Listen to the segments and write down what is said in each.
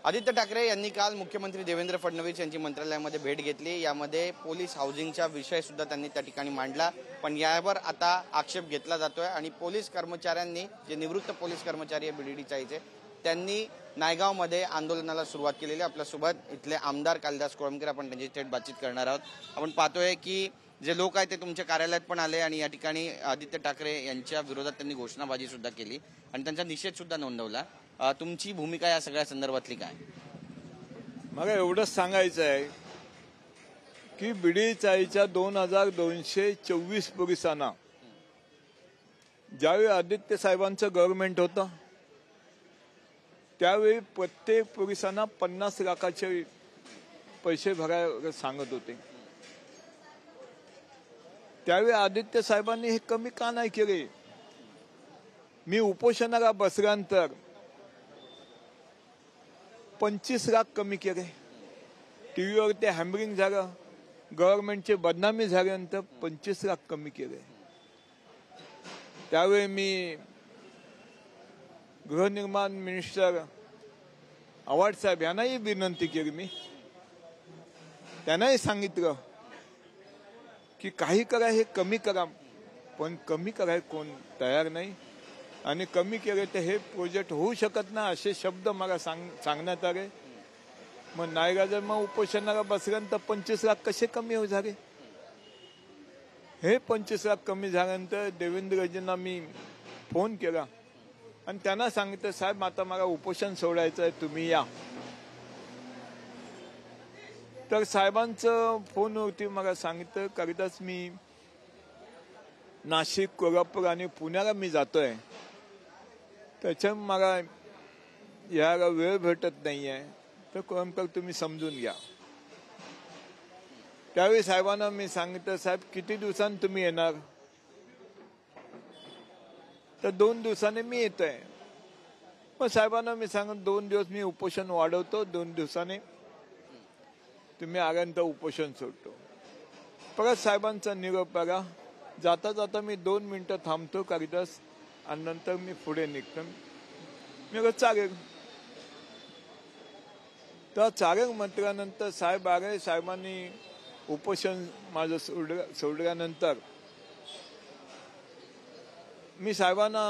आदित्य ठाकरे यांनी काल मुख्यमंत्री देवेंद्र फडणवीस यांची मंत्रालयामध्ये भेट घेतली। यामध्ये पोलीस हाऊसिंगचा विषय सुद्धा त्यांनी त्या ठिकाणी मांडला, पण यावर आता आक्षेप घेतला जातोय आणि पोलीस कर्मचाऱ्यांनी, जे निवृत्त पोलीस कर्मचारी आहे बीडीडीचाईचे, त्यांनी नायगावमध्ये आंदोलनाला सुरुवात केलेली। आपल्यासोबत इथले आमदार कालिदास कोळंबकर, आपण त्यांची थेट बातचीत करणार आहोत। आपण पाहतोय की जे लोक आहेत ते तुमच्या कार्यालयात पण आले आणि या ठिकाणी आदित्य ठाकरे यांच्या विरोधात त्यांनी घोषणाबाजी सुद्धा केली आणि त्यांचा निषेध सुद्धा नोंदवला। तुमची भूमिका या सगळ्या संदर्भातली काय? मला एवढंच सांगायचं आहे की बीडीचाईच्या 2224 पोलिसांना ज्यावेळी आदित्य साहेबांचं गव्हर्नमेंट होतं त्यावेळी प्रत्येक पोलिसांना 50 लाखाचे पैसे भरायला सांगत होते। त्यावेळी आदित्य साहेबांनी हे कमी का नाही केले? मी उपोषणाला बसल्यानंतर 25 लाख कमी केले। टीव्हीवर ते हॅमरिंग झालं, गव्हर्नमेंटची बदनामी झाल्यानंतर 25 लाख कमी केले। त्यावेळी मी गृहनिर्माण मिनिस्टर आव्हाड साहेब यांनाही विनंती केली। मी त्यांनाही सांगितलं की काही करा, हे कमी करा, पण कमी करायला कोण तयार नाही आणि कमी केले तर हे प्रोजेक्ट होऊ शकत नाही असे शब्द मला सांगण्यात आले। मग नायगाव मग उपोषणाला बसल्यानंतर 25 लाख कसे कमी हो झाले? हे 25 लाख कमी झाल्यानंतर देवेंद्रजींना मी फोन केला आणि त्यांना सांगितलं, साहेब आता मला उपोषण सोडायचं आहे, तुम्ही या। तर साहेबांचं फोनवरती मला सांगितलं, कालिदास मी नाशिक, कोल्हापूर आणि पुण्याला मी जातोय, त्याच्यामुळे मला यायला वेळ भेटत नाहीये, तर कोळंबकर तुम्ही समजून घ्या। त्यावेळी साहेबांना मी सांगितलं, साहेब किती दिवसांनी तुम्ही येणार? तर 2 दिवसांनी मी येतोय। मग साहेबांना मी सांगत 2 दिवस मी उपोषण वाढवतो, 2 दिवसांनी तुम्ही आल्यानंतर उपोषण सोडतो। परत साहेबांचा निरोप आला। जाता जाता मी 2 मिनिटं थांबतो कालिदास आणि नंतर मी पुढे निघतो। मी चालेल, तर चालेल म्हटल्यानंतर साहेब आले। साहेबांनी उपोषण माझं सोडल्यानंतर मी साहेबांना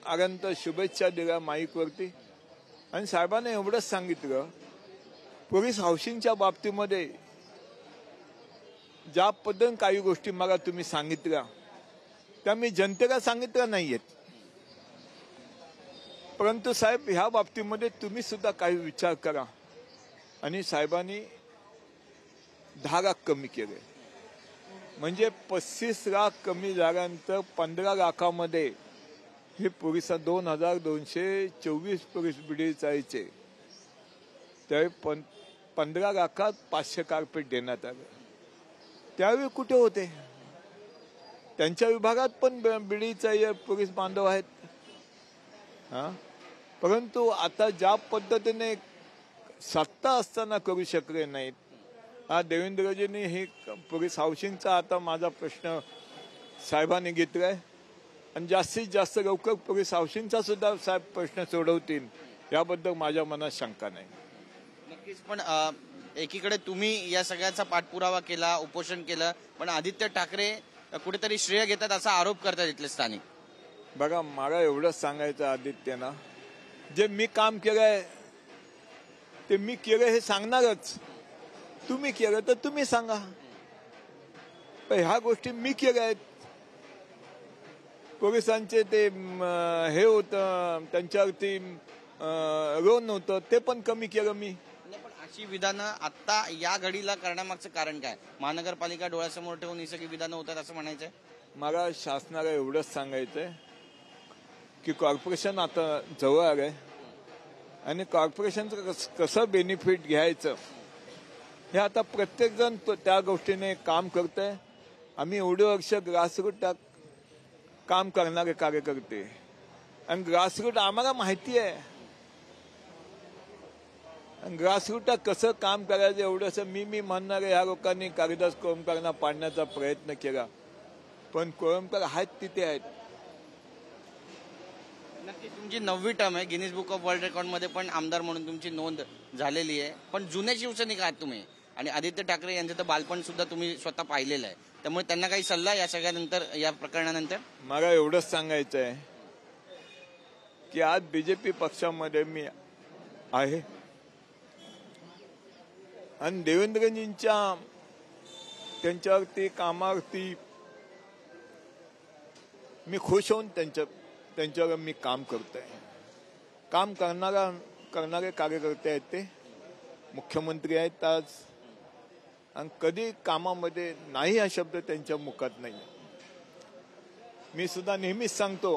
आल्यानंतर शुभेच्छा दिल्या माईकवरती आणि साहेबांना एवढंच सांगितलं, पोलीस हाऊसिंगच्या बाबतीमध्ये ज्या पद्धतीने काही गोष्टी मला तुम्ही सांगितल्या त्या मी जनतेला सांगितल्या नाहीयेत, परंतु साहेब ह्या बाबतीमध्ये तुम्ही सुद्धा काही विचार करा। आणि साहेबांनी 10 लाख कमी केले, म्हणजे 35 लाख कमी झाल्यानंतर 15 लाखामध्ये हे पोलिस 2224 पोलीस बीडीचाईचे त्यावेळी 15 लाखात 500 कार्पेट देण्यात आले। त्यावेळी कुठे होते? त्यांच्या विभागात पण बीडीचाई पोलीस बांधव आहेत, परंतु आता ज्या पद्धतीने सत्ता असताना करू शकले नाहीत, देवेंद्रजींनी हे पोलीस हाऊसिंगचा आता माझा प्रश्न साहेबांनी घेतलाय आणि जास्तीत जास्त लवकर पोलीस हाऊसिंगचा सुद्धा साहेब प्रश्न सोडवतील याबद्दल माझ्या मनात शंका नाही। नक्कीच, पण एकीकडे तुम्ही या सगळ्याचा पाठपुरावा केला, उपोषण केलं, पण आदित्य ठाकरे कुठेतरी श्रेय घेतात असा आरोप करतात इथले स्थानिक। बघा, मला एवढंच सांगायचं आदित्यना, जे मी काम केलंय ते मी केलं हे सांगणारच। तुम्ही केलं तर तुम्ही सांगा, पण ह्या गोष्टी मी केल्या आहेत। पोलिसांचे ते हे होतं, त्यांच्यावरती लोन होतं, ते पण कमी केलं मी। पण अशी विधानं आता या घडीला करण्यामागचं कारण काय? महानगरपालिका डोळ्यासमोर ठेवून ही सगळी विधानं होतात असं म्हणायचंय? मला शासनाला एवढंच सांगायचंय की कॉर्पोरेशन आता जवळ आलंय आणि कॉर्पोरेशनचं कसं बेनिफिट घ्यायचं हे आता प्रत्येक जण त्या गोष्टीने काम करतोय। आम्ही एवढे वर्ष ग्रासरूट काम करणारे कार्यकर्ते आणि ग्रासरूट आम्हाला माहिती आहे, ग्रासरूट कसं काम करायचं एवढंसं मी म्हणणार ह्या लोकांनी कालिदास कोळंबकरांना पाडण्याचा प्रयत्न केला, पण कोळंबकर आहेत तिथे आहेत। नक्की तुमची 9वी टर्म आहे. गिनीज बुक ऑफ वर्ल्ड रेकॉर्डमध्ये पण आमदार म्हणून तुमची नोंद झालेली आहे. पण जुने शिवसैनिक आहात तुम्ही आणि आदित्य ठाकरे यांचं तर बालपण सुद्धा तुम्ही स्वतः पाहिलेलं आहे. त्यामुळे त्यांना काही सल्ला या सगळ्यानंतर, या प्रकरणानंतर? मला एवढंच सांगायचं आहे की आज बीजेपी पक्षामध्ये मी आहे आणि देवेंद्रजींच्या त्यांच्यावरती कामावरती मी खुश होऊन त्यांच्यावर मी काम करतोय. काम करणारे कार्यकर्ते आहेत, ते मुख्यमंत्री आहेत आज, आणि कधी कामामध्ये नाही हा शब्द त्यांच्या मुखात नाही. मी सुद्धा नेहमीच सांगतो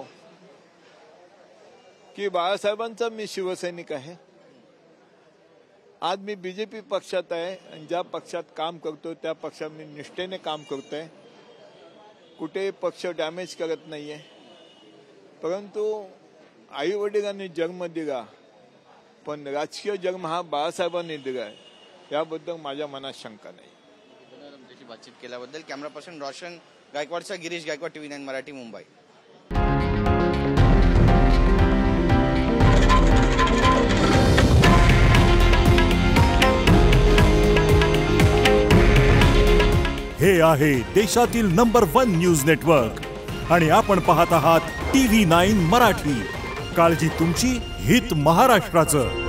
की बाळासाहेबांचा मी शिवसैनिक आहे. आज मी बीजेपी पक्षात आहे आणि ज्या पक्षात काम करतो त्या पक्षात मी निष्ठेने काम करतोय. कुठेही पक्ष डॅमेज करत नाहीये. परंतु आई वडिलांनी जन्म दिला, पण राजकीय जन्म हा बाळासाहेबांनी दिला आहे, याबद्दल माझ्या मनात शंका नाही. तुमच्याशी बातचीत केल्याबद्दल. कॅमेरा पर्सन रोशन गायकवाडचा गिरीश गायकवाड, TV9 मराठी, मुंबई. हे आहे देशातील नंबर 1 न्यूज नेटवर्क आणि आपण पाहत आहात TV9 मराठी. काळजी तुमची, हित महाराष्ट्राचं.